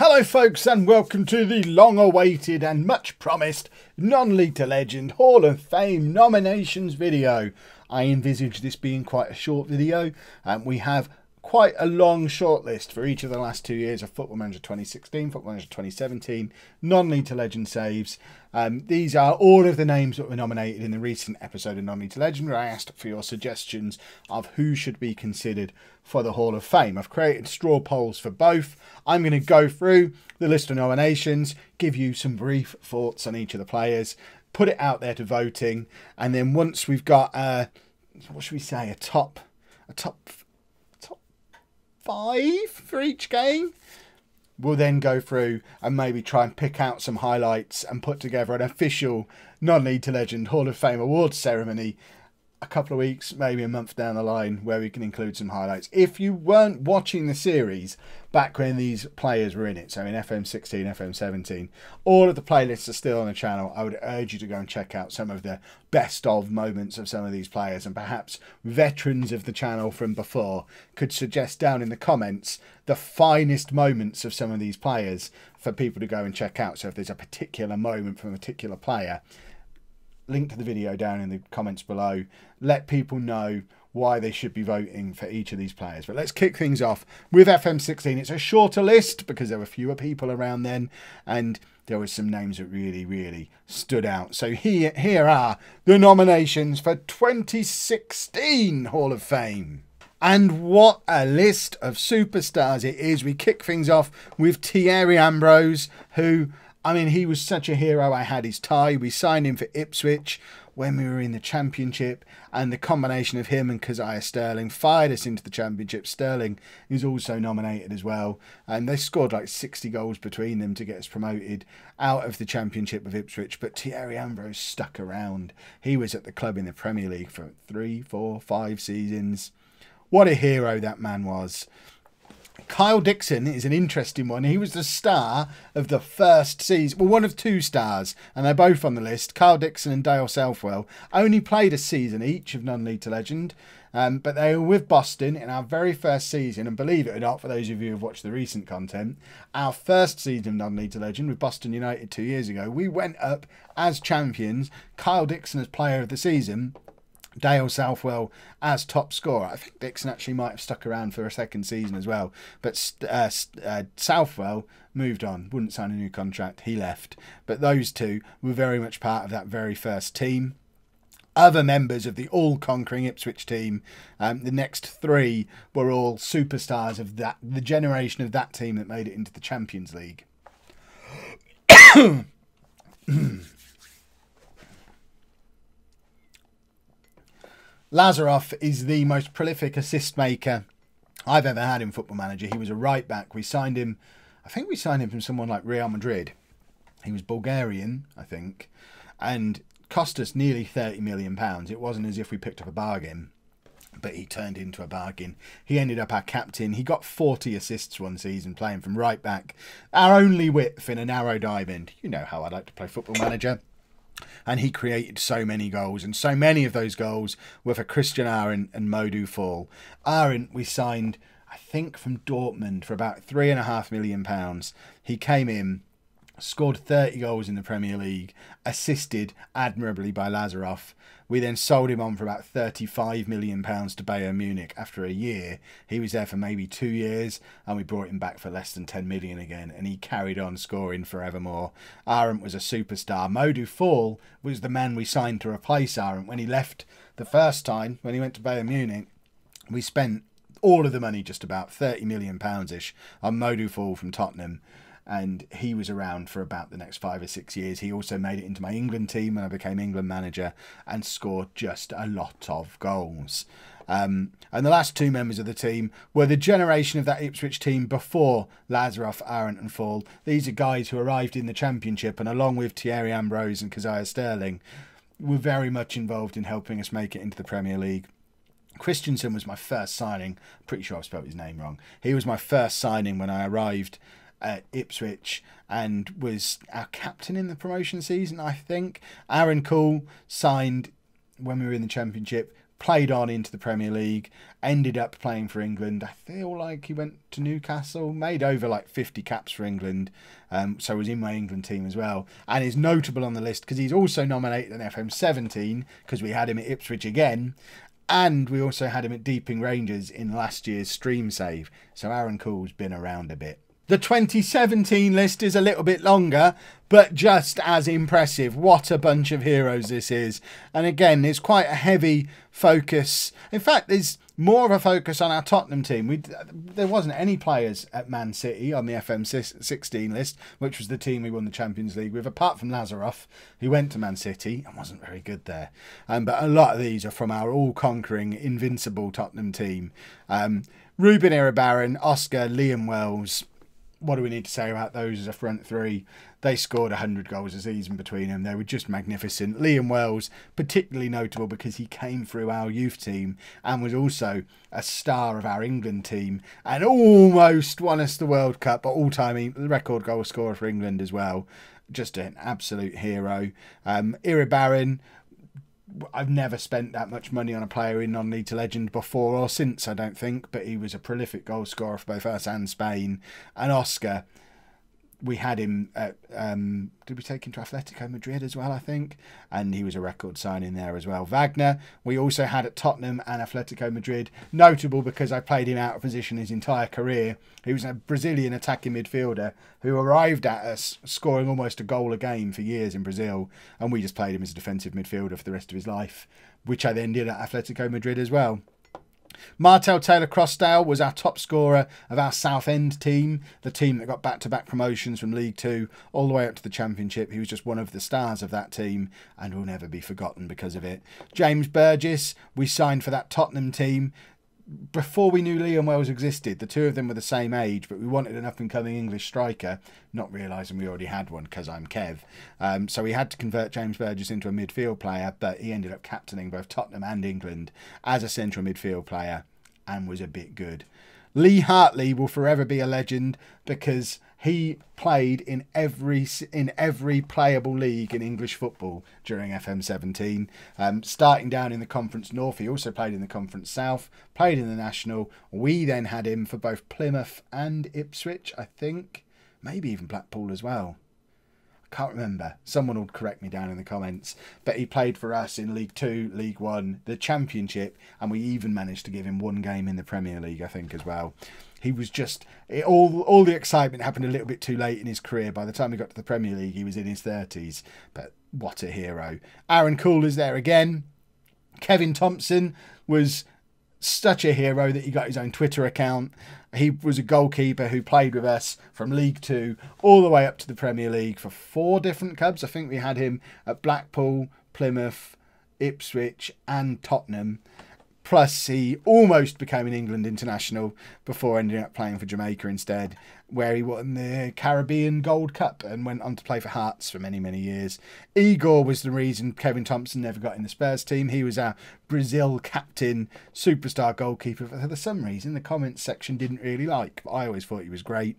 Hello folks, and welcome to the long-awaited and much-promised Non-League to Legend Hall of Fame nominations video. I envisage this being quite a short video, and we have quite a long shortlist for each of the last 2 years of Football Manager 2016, Football Manager 2017, Non-League to Legend saves. These are all of the names that were nominated in the recent episode of Non-League to Legend, where I asked for your suggestions of who should be considered for the Hall of Fame. I've created straw polls for both. I'm going to go through the list of nominations, give you some brief thoughts on each of the players, put it out there to voting, and then once we've got what should we say, a top 5 for each game, we'll then go through and maybe try and pick out some highlights and put together an official Non-League to Legend Hall of Fame awards ceremony a couple of weeks, maybe a month down the line, where we can include some highlights. If you weren't watching the series back when these players were in it, so in FM16, FM17, all of the playlists are still on the channel. I would urge you to go and check out some of the best of moments of some of these players, and perhaps veterans of the channel from before could suggest down in the comments the finest moments of some of these players for people to go and check out. So if there's a particular moment from a particular player, link to the video down in the comments below. Let people know why they should be voting for each of these players. But let's kick things off with FM16. It's a shorter list because there were fewer people around then, and there were some names that really stood out. So here are the nominations for 2016 Hall of Fame. And what a list of superstars it is. We kick things off with Thierry Ambrose, who, I mean, he was such a hero. I had his tie. We signed him for Ipswich when we were in the Championship, and the combination of him and Keziah Sterling fired us into the Championship. Sterling is also nominated as well, and they scored like 60 goals between them to get us promoted out of the Championship with Ipswich. But Thierry Ambrose stuck around. He was at the club in the Premier League for 3, 4, 5 seasons. What a hero that man was. Kyle Dixon is an interesting one. He was the star of the first season. Well, one of two stars, and they're both on the list. Kyle Dixon and Dale Southwell only played a season each of Non-League to Legend, but they were with Boston in our very first season. And believe it or not, for those of you who have watched the recent content, our first season of Non-League to Legend with Boston United 2 years ago, we went up as champions. Kyle Dixon as player of the season, Dale Southwell as top scorer. I think Dixon actually might have stuck around for a second season as well, but Southwell moved on, wouldn't sign a new contract, he left. But those two were very much part of that very first team. Other members of the all-conquering Ipswich team, the next 3 were all superstars of the generation of that team that made it into the Champions League. Lazaroff is the most prolific assist maker I've ever had in Football Manager. He was a right back. We signed him, I think we signed him from someone like Real Madrid. He was Bulgarian, I think, and cost us nearly £30 million. It wasn't as if we picked up a bargain, but he turned into a bargain. He ended up our captain. He got 40 assists one season playing from right back. Our only width in a narrow diamond. You know how I like to play Football Manager. And he created so many goals, and so many of those goals were for Christian Arendt and Modou Fall. Arendt we signed, I think, from Dortmund for about £3.5 million. He came in, scored 30 goals in the Premier League, assisted admirably by Lazaroff. We then sold him on for about £35 million to Bayern Munich after a year. He was there for maybe 2 years, and we brought him back for less than 10 million again, and he carried on scoring forevermore. Arendt was a superstar. Modou Fall was the man we signed to replace Arendt. When he left the first time, when he went to Bayern Munich, we spent all of the money, just about £30 million-ish, on Modou Fall from Tottenham. And he was around for about the next 5 or 6 years. He also made it into my England team when I became England manager, and scored just a lot of goals. And the last 2 members of the team were the generation of that Ipswich team before Lazaroff, Arendt and Fall. These are guys who arrived in the Championship, and along with Thierry Ambrose and Keziah Sterling, were very much involved in helping us make it into the Premier League. Christensen was my first signing. Pretty sure I've spelled his name wrong. He was my first signing when I arrived at Ipswich, and was our captain in the promotion season, I think. Aaron Cole signed when we were in the Championship. played on into the Premier League, ended up playing for England. I feel like he went to Newcastle, made over like 50 caps for England, so was in my England team as well, and is notable on the list because he's also nominated an FM17 because we had him at Ipswich again, and we also had him at Deeping Rangers in last year's stream save, so Aaron Cool's been around a bit. The 2017 list is a little bit longer, but just as impressive. What a bunch of heroes this is. And again, it's quite a heavy focus. In fact, there's more of a focus on our Tottenham team. There wasn't any players at Man City on the FM16 list, which was the team we won the Champions League with, apart from Lazaroff, who went to Man City and wasn't very good there. But a lot of these are from our all-conquering, invincible Tottenham team. Ruben Iribarren, Oscar, Liam Wells. What do we need to say about those as a front three? They scored 100 goals a season between them. They were just magnificent. Liam Wells, particularly notable because he came through our youth team and was also a star of our England team and almost won us the World Cup, but all-time record goal scorer for England as well. Just an absolute hero. Iribarren, I've never spent that much money on a player in non-league to legend before or since, I don't think, but he was a prolific goal scorer for both us and Spain. And Oscar, we had him at, did we take him to Atletico Madrid as well, I think? And he was a record signing there as well. Wagner, we also had at Tottenham and Atletico Madrid. Notable because I played him out of position his entire career. He was a Brazilian attacking midfielder who arrived at us scoring almost a goal a game for years in Brazil. And we just played him as a defensive midfielder for the rest of his life, which I then did at Atletico Madrid as well. Martel Taylor-Crossdale was our top scorer of our Southend team, the team that got back-to-back promotions from League Two all the way up to the Championship. He was just one of the stars of that team and will never be forgotten because of it. James Burgess, we signed for that Tottenham team before we knew Liam Wells existed. The two of them were the same age, but we wanted an up-and-coming English striker, not realising we already had one because I'm Kev. So we had to convert James Burgess into a midfield player, but he ended up captaining both Tottenham and England as a central midfield player and was a bit good. Lee Hartley will forever be a legend because he played in every playable league in English football during FM17. Starting down in the Conference North, he also played in the Conference South, played in the National. We then had him for both Plymouth and Ipswich, I think. Maybe even Blackpool as well. I can't remember. Someone will correct me down in the comments. But he played for us in League Two, League One, the Championship, and we even managed to give him one game in the Premier League, I think, as well. He was just... all the excitement happened a little bit too late in his career. By the time he got to the Premier League, he was in his 30s. But what a hero. Aaron Cool is there again. Kevin Thompson was such a hero that he got his own Twitter account. He was a goalkeeper who played with us from League Two all the way up to the Premier League for 4 different clubs. I think we had him at Blackpool, Plymouth, Ipswich and Tottenham. Plus, he almost became an England international before ending up playing for Jamaica instead, where he won the Caribbean Gold Cup and went on to play for Hearts for many, many years. Igor was the reason Kevin Thompson never got in the Spurs team. He was our Brazil captain, superstar goalkeeper that for some reason the comments section didn't really like, but I always thought he was great.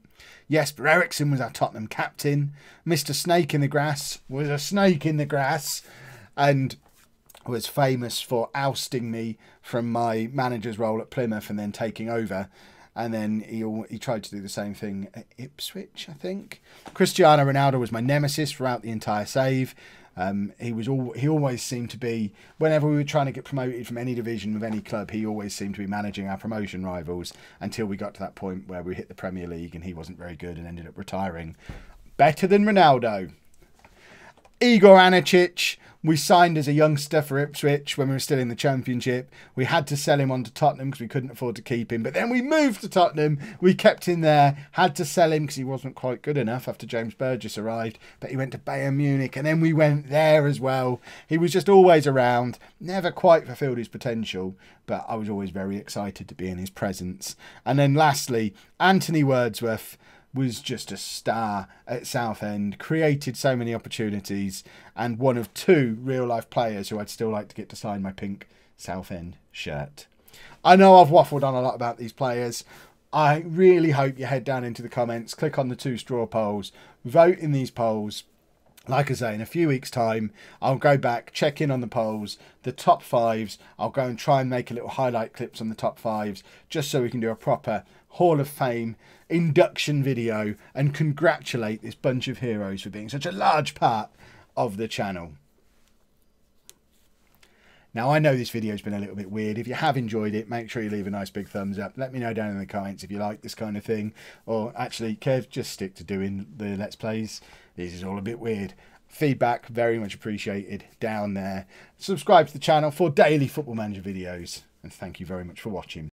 Jesper Eriksson was our Tottenham captain. Mr. Snake in the Grass was a snake in the grass and was famous for ousting me from my manager's role at Plymouth and then taking over. And then he tried to do the same thing at Ipswich, I think. Cristiano Ronaldo was my nemesis throughout the entire save. He always seemed to be, whenever we were trying to get promoted from any division with any club, he always seemed to be managing our promotion rivals until we got to that point where we hit the Premier League and he wasn't very good and ended up retiring. Better than Ronaldo. Igor Anicic, we signed as a youngster for Ipswich when we were still in the Championship. We had to sell him on to Tottenham because we couldn't afford to keep him. But then we moved to Tottenham. We kept him there. Had to sell him because he wasn't quite good enough after James Burgess arrived. But he went to Bayern Munich and then we went there as well. He was just always around. Never quite fulfilled his potential. But I was always very excited to be in his presence. And then lastly, Anthony Wordsworth was just a star at Southend, created so many opportunities, and one of 2 real-life players who I'd still like to get to sign my pink Southend shirt. I know I've waffled on a lot about these players. I really hope you head down into the comments, click on the 2 straw polls, vote in these polls, Like I say, in a few weeks' time, I'll go back, check in on the polls, the top fives. I'll go and try and make a little highlight clips on the top fives, just so we can do a proper Hall of Fame induction video and congratulate this bunch of heroes for being such a large part of the channel. Now, I know this video's been a little bit weird. If you have enjoyed it, make sure you leave a nice big thumbs up. Let me know down in the comments if you like this kind of thing. Or actually, Kev, just stick to doing the Let's Plays. This is all a bit weird. Feedback, very much appreciated down there. Subscribe to the channel for daily Football Manager videos. And thank you very much for watching.